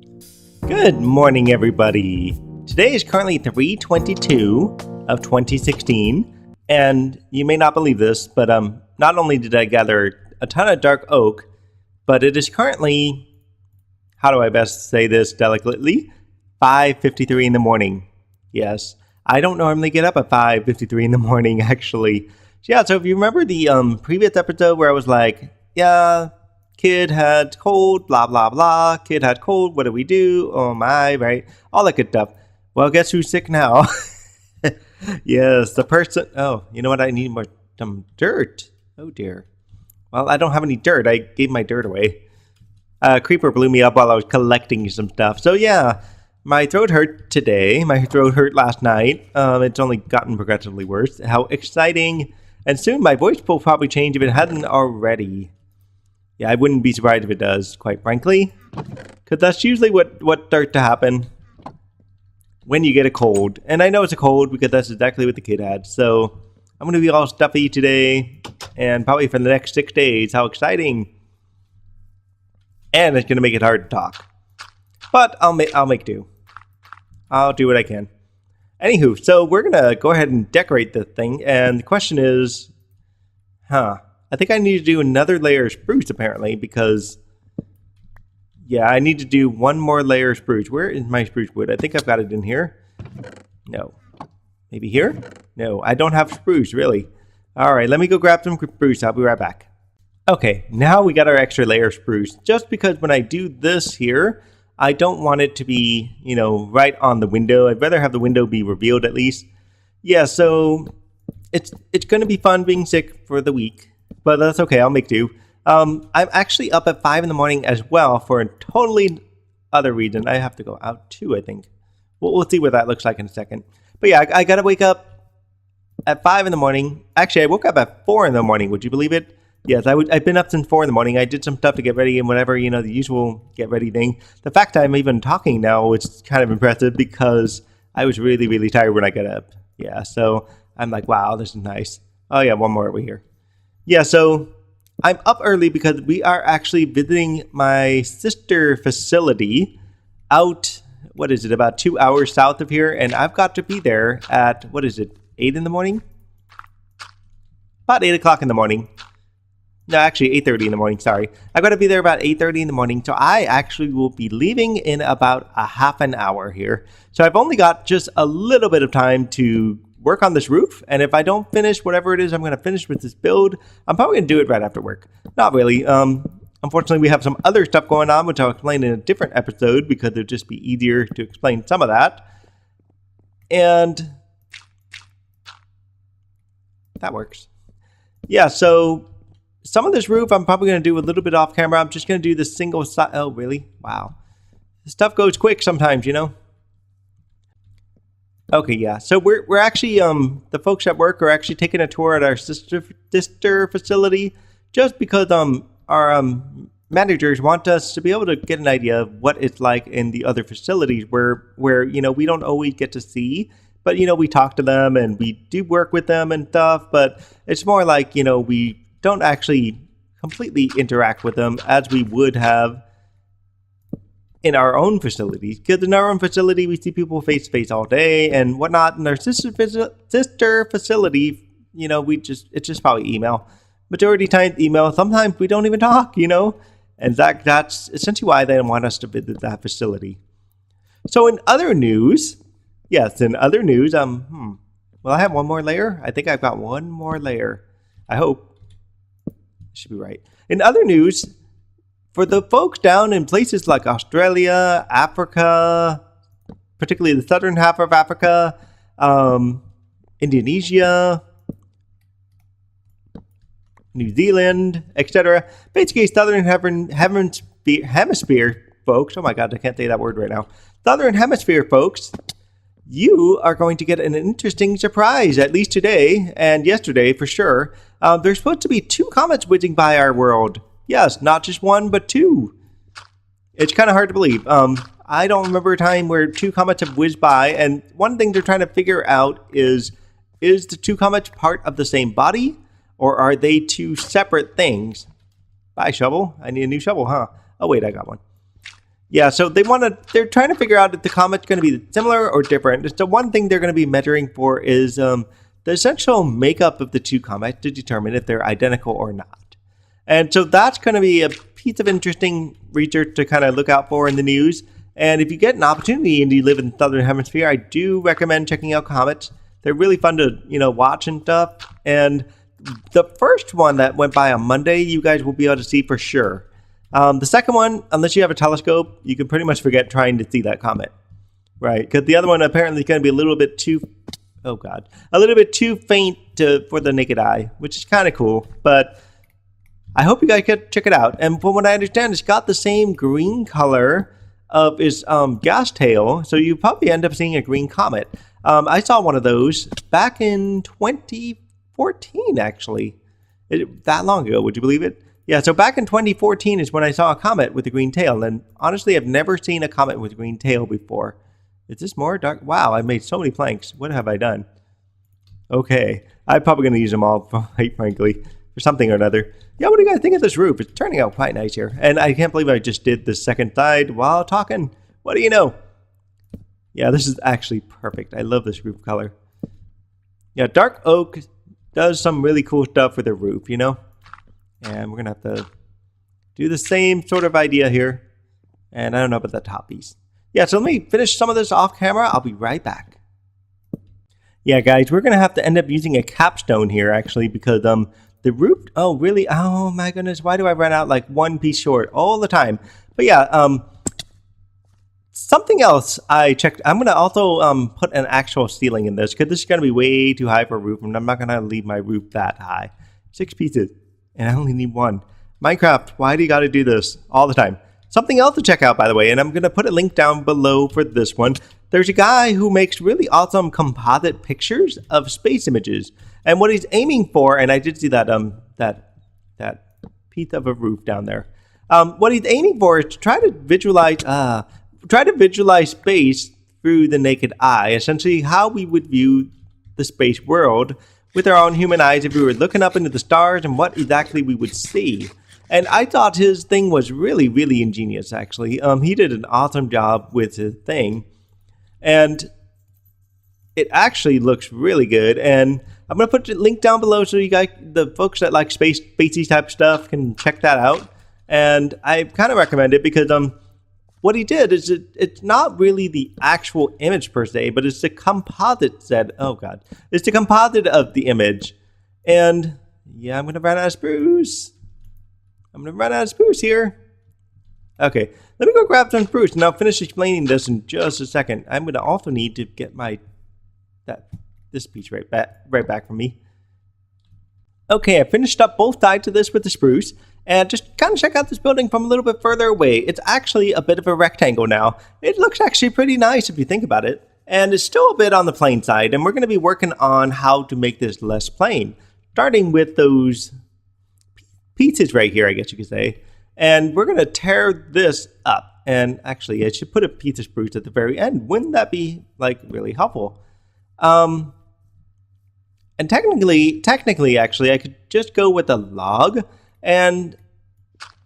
Good morning, everybody. Today is currently 3/22 of 2016, and you may not believe this, but not only did I gather a ton of dark oak, but it is currently, how do I best say this delicately, 5:53 in the morning. Yes, I don't normally get up at 5:53 in the morning, actually. So if you remember the previous episode where I was like, yeah, kid had cold, blah, blah, blah. Kid had cold, what do we do? Oh my, right? All that good stuff. Well, guess who's sick now? Yes, the person. Oh, you know what? I need some dirt. Oh dear. Well, I don't have any dirt. I gave my dirt away. Creeper blew me up while I was collecting some stuff. So yeah, my throat hurt today. My throat hurt last night. It's only gotten progressively worse. How exciting. And soon my voice will probably change if it hadn't already. Yeah, I wouldn't be surprised if it does, quite frankly. Because that's usually what starts to happen when you get a cold. And I know it's a cold because that's exactly what the kid had. So I'm going to be all stuffy today and probably for the next 6 days. How exciting. And it's going to make it hard to talk. But I'll make do. I'll do what I can. Anywho, so we're going to go ahead and decorate this thing. And the question is, I think I need to do another layer of spruce, apparently, because, yeah, I need to do one more layer of spruce. Where is my spruce wood? I think I've got it in here. No. Maybe here? No, I don't have spruce, really. All right, let me go grab some spruce. I'll be right back. Okay, now we got our extra layer of spruce. Just because when I do this here, I don't want it to be, right on the window. I'd rather have the window be revealed at least. Yeah, so it's going to be fun being sick for the week. But that's okay, I'll make do. I'm actually up at 5 in the morning as well for a totally other reason. I have to go out too, I think. We'll see what that looks like in a second. But yeah, I gotta wake up at 5 in the morning. Actually, I woke up at 4 in the morning, would you believe it? Yes, I've been up since 4 in the morning. I did some stuff to get ready and whatever, the usual get ready thing. The fact that I'm even talking now is kind of impressive because I was really, really tired when I got up. Yeah, so I'm like, wow, this is nice. Oh yeah, one more over here. Yeah, so I'm up early because we are actually visiting my sister facility out, about 2 hours south of here. And I've got to be there at, 8 in the morning? About 8 o'clock in the morning. No, actually 8:30 in the morning, sorry. I've got to be there about 8:30 in the morning. So I actually will be leaving in about a half an hour here. So I've only got just a little bit of time to work on this roof, and if I don't finish whatever it is I'm going to finish with this build, I'm probably going to do it right after work. Not really. Unfortunately, we have some other stuff going on, which I'll explain in a different episode because it'll just be easier to explain some of that. And that works. Yeah, so some of this roof I'm probably going to do a little bit off camera. I'm just going to do the single side. Oh, really? Wow. This stuff goes quick sometimes, Okay, yeah. So we're actually the folks at work are actually taking a tour at our sister facility, just because our managers want us to be able to get an idea of what it's like in the other facilities where we don't always get to see, but we talk to them and we do work with them and stuff, but it's more like we don't actually completely interact with them as we would have in our own facilities, because in our own facility we see people face to face all day and whatnot. In our sister facility, it's just probably email. Majority times email. Sometimes we don't even talk, and that's essentially why they want us to visit that facility. So in other news, well, I have one more layer. I think I've got one more layer. I hope. Should be right. In other news, for the folks down in places like Australia, Africa, particularly the southern half of Africa, Indonesia, New Zealand, etc. Basically, southern hemisphere folks. Oh my God, I can't say that word right now. Southern hemisphere folks, you are going to get an interesting surprise, at least today and yesterday for sure. There's supposed to be 2 comets whizzing by our world. Yes, not just 1, but 2. It's kind of hard to believe. I don't remember a time where 2 comets have whizzed by, and one thing they're trying to figure out is the 2 comets part of the same body, or are they 2 separate things? Bye, shovel. I need a new shovel, huh? Oh, wait, I got one. Yeah, so they're trying to figure out if the comet's going to be similar or different. So one thing they're going to be measuring for is the essential makeup of the two comets to determine if they're identical or not. And so that's going to be a piece of interesting research to kind of look out for in the news. And if you get an opportunity and you live in the southern hemisphere, I do recommend checking out comets. They're really fun to, watch and stuff. And the first one that went by on Monday, you guys will be able to see for sure. The second one, unless you have a telescope, you can pretty much forget trying to see that comet, right? Because the other one apparently is going to be a little bit too faint for the naked eye, which is kind of cool. But I hope you guys get check it out. And from what I understand, it's got the same green color of its gas tail, so you probably end up seeing a green comet. I saw one of those back in 2014, actually. That long ago, would you believe it? Yeah, so back in 2014 is when I saw a comet with a green tail, and honestly, I've never seen a comet with a green tail before. Is this more dark? Wow, I made so many planks. What have I done? Okay, I'm probably going to use them all, frankly, for something or another. Yeah, what do you guys think of this roof? It's turning out quite nice here. And I can't believe I just did the second side while talking. What do you know? Yeah, this is actually perfect. I love this roof color. Yeah, dark oak does some really cool stuff with the roof, And we're going to have to do the same sort of idea here. And I don't know about the top piece. Yeah, so let me finish some of this off camera. I'll be right back. Yeah, guys, we're going to have to end up using a capstone here, actually, because the roof... Oh, really? Oh, my goodness. Why do I run out like one piece short all the time? But yeah, something else I checked. I'm going to also put an actual ceiling in this because this is going to be way too high for a roof. And I'm not going to leave my roof that high. 6 pieces. And I only need one. Minecraft, why do you got to do this all the time? Something else to check out, by the way, and I'm going to put a link down below for this one. There's a guy who makes really awesome composite pictures of space images. And what he's aiming for, and I did see that that piece of a roof down there. What he's aiming for is to try to visualize space through the naked eye. Essentially, how we would view the space world with our own human eyes if we were looking up into the stars and what exactly we would see. And I thought his thing was really, really ingenious, actually. He did an awesome job with his thing. And it actually looks really good. And I'm going to put the link down below so you guys, the folks that like spacey type stuff, can check that out. And I kind of recommend it because what he did is it's not really the actual image per se, but it's the composite set. Oh God, it's the composite of the image. And yeah, I'm gonna run out of spruce. Here. Okay, let me go grab some spruce, and I'll finish explaining this in just a second. I'm gonna also need to get this piece right back from me. Okay, I finished up both sides of this with the spruce. And just kind of check out this building from a little bit further away. It's actually a bit of a rectangle now. It looks actually pretty nice if you think about it. And it's still a bit on the plain side. And we're going to be working on how to make this less plain. Starting with those pieces right here, I guess you could say. And we're going to tear this up. And actually, I should put a piece of spruce at the very end. Wouldn't that be, really helpful? And technically, actually, I could just go with a log. And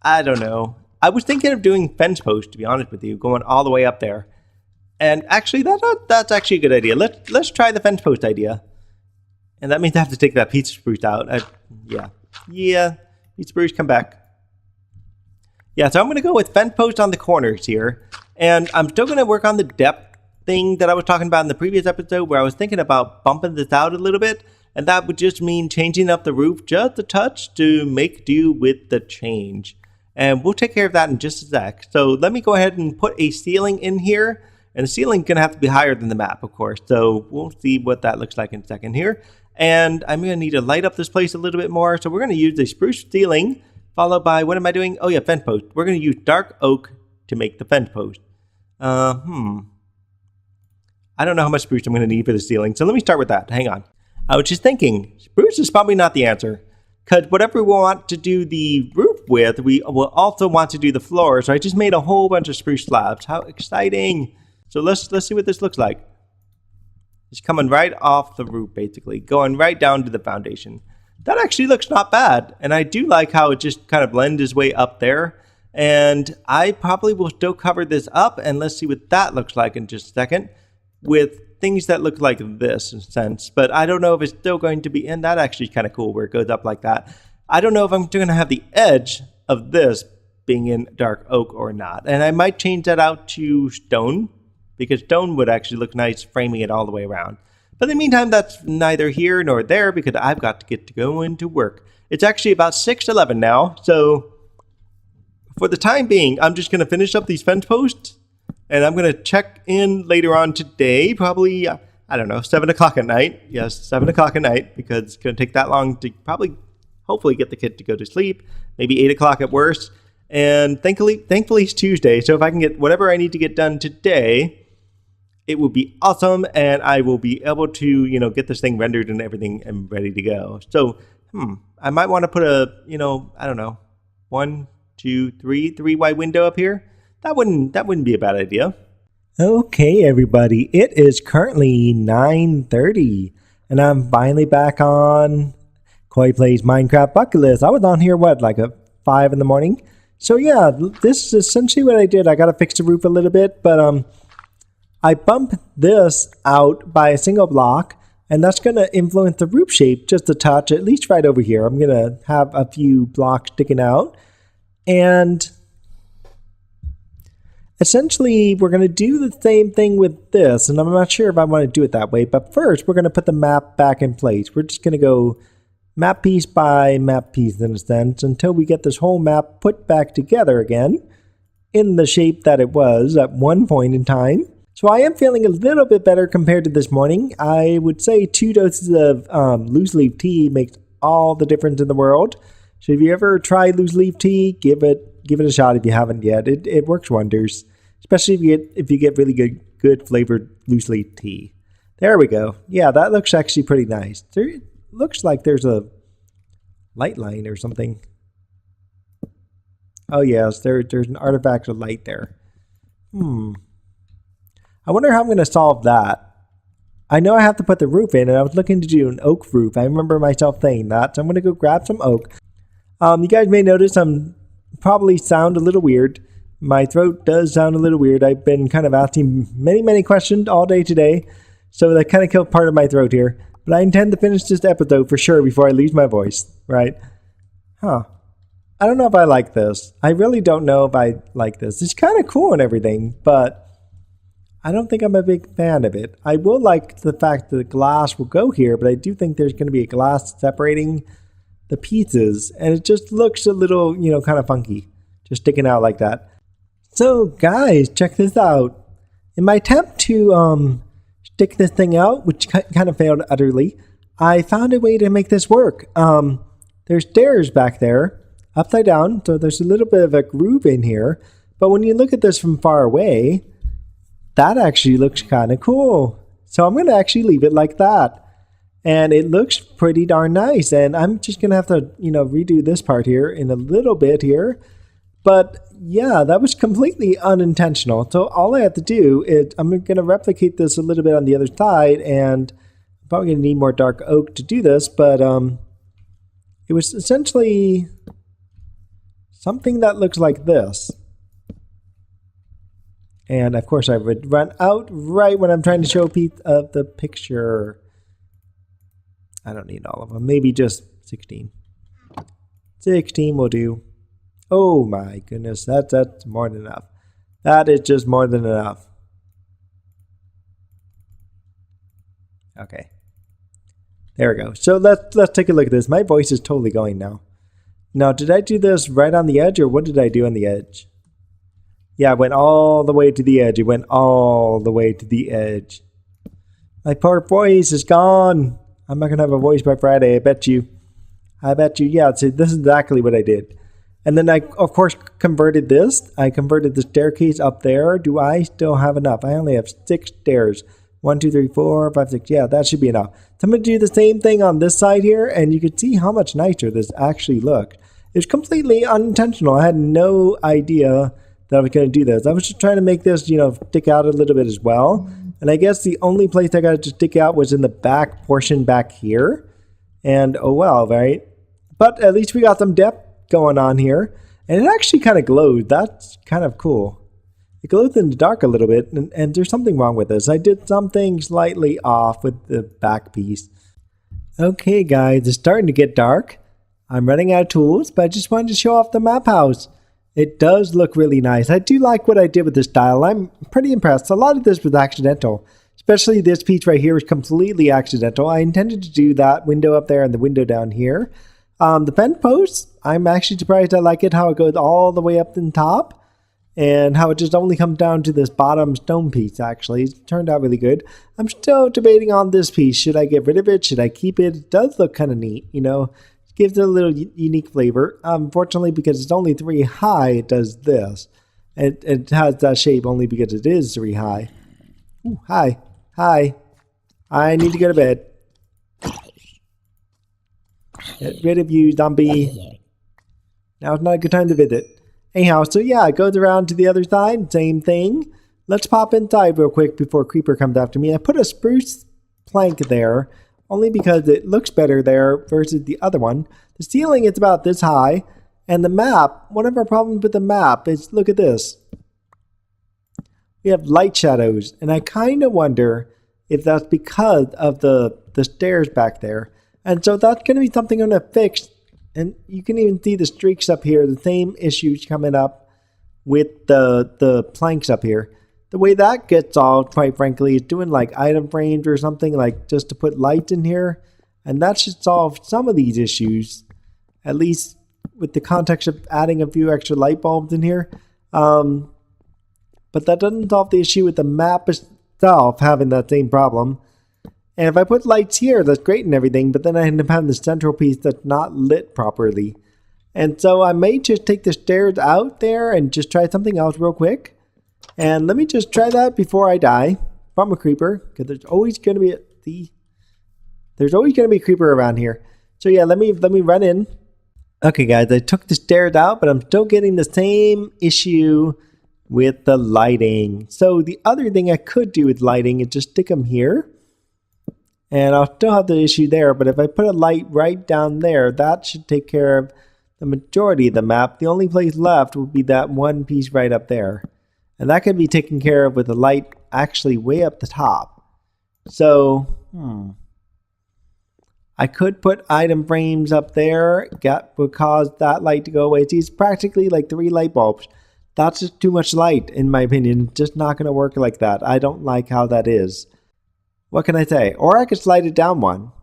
I don't know. I was thinking of doing fence posts, to be honest with you, going all the way up there. And actually, that's actually a good idea. Let's try the fence post idea. And that means I have to take that piece of spruce out. Yeah. Piece of spruce, come back. Yeah, so I'm going to go with fence post on the corners here. And I'm still going to work on the depth thing that I was talking about in the previous episode, where I was thinking about bumping this out a little bit. And that would just mean changing up the roof just a touch to make do with the change. And we'll take care of that in just a sec. So let me go ahead and put a ceiling in here. And the ceiling's going to have to be higher than the map, of course. So we'll see what that looks like in a second here. And I'm going to need to light up this place a little bit more. So we're going to use the spruce ceiling, followed by, what am I doing? Oh yeah, fence post. We're going to use dark oak to make the fence post. I don't know how much spruce I'm going to need for the ceiling. So let me start with that. Hang on. I was just thinking, spruce is probably not the answer. Because whatever we want to do the roof with, we will also want to do the floor. So I just made a whole bunch of spruce slabs. How exciting. So let's see what this looks like. It's coming right off the roof, basically. Going right down to the foundation. That actually looks not bad. And I do like how it just kind of blends its way up there. And I probably will still cover this up, and let's see what that looks like in just a second, with things that look like this in a sense. But I don't know if it's still going to be, and that actually is kind of cool where it goes up like that. I don't know if I'm going to have the edge of this being in dark oak or not. And I might change that out to stone, because stone would actually look nice framing it all the way around. But in the meantime, that's neither here nor there, because I've got to get to go into work. It's actually about 6:11 now, so for the time being, I'm just going to finish up these fence posts, and I'm going to check in later on today, probably, I don't know, 7 o'clock at night. Yes, 7 o'clock at night, because it's going to take that long to probably, hopefully get the kid to go to sleep, maybe 8 o'clock at worst. And thankfully it's Tuesday, so if I can get whatever I need to get done today, it will be awesome, and I will be able to, get this thing rendered and everything and ready to go. So, I might want to put a, I don't know, 1, 2, 3 wide window up here. That wouldn't be a bad idea. Okay, everybody, it is currently 9:30, and I'm finally back on Koi Plays Minecraft Bucket List. I was on here, like at 5 in the morning? So yeah, this is essentially what I did. I got to fix the roof a little bit, but I bumped this out by a single block, and that's going to influence the roof shape just a touch, at least right over here. I'm going to have a few blocks sticking out, and essentially we're going to do the same thing with this, and I'm not sure if I want to do it that way, but first we're going to put the map back in place. We're just going to go map piece by map piece in a sense until we get this whole map put back together again in the shape that it was at one point in time. So I am feeling a little bit better compared to this morning. I would say 2 doses of loose leaf tea makes all the difference in the world. So if you ever try loose leaf tea, give it a shot if you haven't yet. It works wonders, especially if you get really good flavored loose leaf tea. There we go. Yeah, that looks actually pretty nice. It looks like there's a light line or something. Oh yes, there's an artifact of light there. I wonder how I'm going to solve that. I know I have to put the roof in, and I was looking to do an oak roof. I remember myself saying that, so I'm going to go grab some oak. You guys may notice I'm probably sound a little weird. My throat does sound a little weird. I've been kind of asking many questions all day today, so that kind of killed part of my throat here. But I intend to finish this episode for sure before I lose my voice, right? I don't know if I like this. I really don't know if I like this. It's kind of cool and everything, but I don't think I'm a big fan of it. I will like the fact that the glass will go here, but I do think there's going to be a glass separating the pieces, and it just looks a little, kind of funky, just sticking out like that. So guys, check this out. In my attempt to stick this thing out, which kind of failed utterly, I found a way to make this work. There's stairs back there, upside down, so there's a little bit of a groove in here, but when you look at this from far away, that actually looks kind of cool. So I'm going to actually leave it like that. And it looks pretty darn nice. And I'm just going to have to, redo this part here in a little bit here. But yeah, that was completely unintentional. So all I have to do is I'm going to replicate this a little bit on the other side. And I'm probably going to need more dark oak to do this. But it was essentially something that looks like this. And of course I would run out right when I'm trying to show a piece of the picture. I don't need all of them. Maybe just 16. 16 will do. Oh my goodness, that's more than enough. That is just more than enough. Okay. There we go. So let's take a look at this. My voice is totally going now. Now, did I do this right on the edge, or what did I do on the edge? Yeah, I went all the way to the edge. It went all the way to the edge. My poor voice is gone. I'm not going to have a voice by Friday, I bet you. Yeah, so this is exactly what I did. And then I, of course, converted this. I converted the staircase up there. Do I still have enough? I only have 6 stairs. 1, 2, 3, 4, 5, 6. Yeah, that should be enough. So I'm going to do the same thing on this side here, and you can see how much nicer this actually looked. It's completely unintentional. I had no idea that I was going to do this. I was just trying to make this, stick out a little bit as well. And I guess the only place I got it to stick out was in the back portion back here. And oh well, right? But at least we got some depth going on here. And it actually kind of glows. That's kind of cool. It glows in the dark a little bit, and there's something wrong with this. I did something slightly off with the back piece. Okay, guys, it's starting to get dark. I'm running out of tools, but I just wanted to show off the map house. It does look really nice. I do like what I did with this style. I'm pretty impressed. A lot of this was accidental. Especially this piece right here is completely accidental. I intended to do that window up there and the window down here. The fence posts, I'm actually surprised I like it, how it goes all the way up in top. And how it just only comes down to this bottom stone piece, actually. It turned out really good. I'm still debating on this piece. Should I get rid of it? Should I keep it? It does look kind of neat, you know. It gives it a little unique flavor. Unfortunately, because it's only 3 high, it does this. It has that shape only because it is 3 high. Ooh, hi. Hi. I need to go to bed. Get rid of you, zombie. Now it's not a good time to visit. Anyhow, so yeah, it goes around to the other side, same thing. Let's pop inside real quick before Creeper comes after me. I put a spruce plank there, only because it looks better there versus the other one. The ceiling is about this high, and the map, one of our problems with the map is, look at this. We have light shadows, and I kind of wonder if that's because of the stairs back there. And so that's going to be something I'm going to fix. And you can even see the streaks up here, the same issues coming up with the planks up here. The way that gets solved, quite frankly, is doing like item frames or something, like just to put lights in here. And that should solve some of these issues, at least with the context of adding a few extra light bulbs in here. But that doesn't solve the issue with the map itself having that same problem. And if I put lights here, that's great and everything, but then I end up having the central piece that's not lit properly. And so I may just take the stairs out there and just try something else real quick. And let me just try that before I die from a creeper, because there's always going to be a creeper around here. So yeah, let me run in. Okay, guys, I took the stairs out, but I'm still getting the same issue with the lighting. So the other thing I could do with lighting is just stick them here. And I'll still have the issue there, but if I put a light right down there, that should take care of the majority of the map. The only place left would be that one piece right up there. And that could be taken care of with a light actually way up the top. So, I could put item frames up there. That would cause that light to go away. See, it's practically like 3 light bulbs. That's just too much light, in my opinion. Just not going to work like that. I don't like how that is. What can I say? Or I could slide it down one.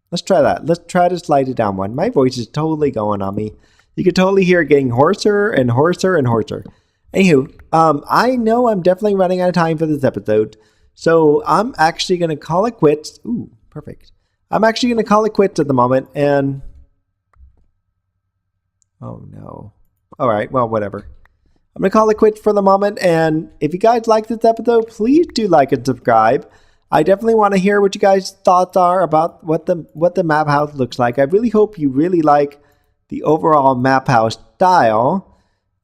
Let's try that. Let's try to slide it down one. My voice is totally going on me. You can totally hear it getting hoarser and hoarser and hoarser. Anywho, I know I'm definitely running out of time for this episode. So I'm actually going to call it quits. Ooh, perfect. I'm actually going to call it quits at the moment. And oh no. All right, well, whatever. I'm going to call it quits for the moment. And if you guys like this episode, please do like and subscribe. I definitely want to hear what you guys' thoughts are about what the map house looks like. I really hope you really like the overall map house style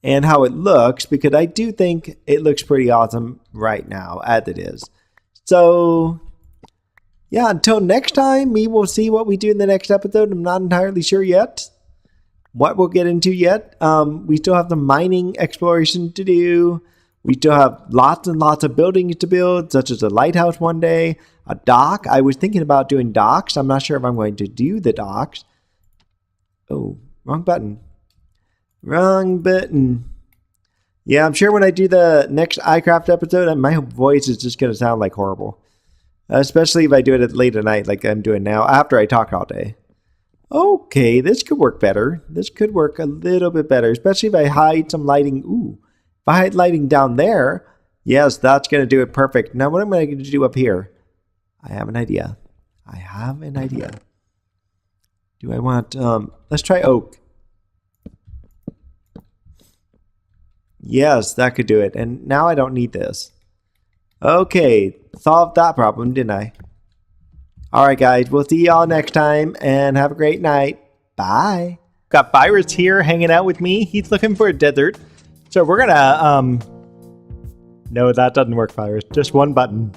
and how it looks, because I do think it looks pretty awesome right now as it is. So yeah, until next time, we will see what we do in the next episode. I'm not entirely sure yet what we'll get into yet. We still have some mining exploration to do. We still have lots and lots of buildings to build, such as a lighthouse one day, a dock. I was thinking about doing docks. I'm not sure if I'm going to do the docks. Oh, wrong button. Wrong button. Yeah, I'm sure when I do the next iCraft episode, my voice is just going to sound like horrible. Especially if I do it late at night like I'm doing now, after I talk all day. Okay, this could work better. This could work a little bit better, especially if I hide some lighting. Ooh. If I hide lighting down there, yes, that's going to do it perfect. Now, what am I going to do up here? I have an idea. Do I want, let's try oak. Yes, that could do it. And now I don't need this. Okay, solved that problem, didn't I? All right, guys, we'll see y'all next time, and have a great night. Bye. Got Virus here hanging out with me. He's looking for a desert. So we're gonna, no, that doesn't work, Virus. Just one button.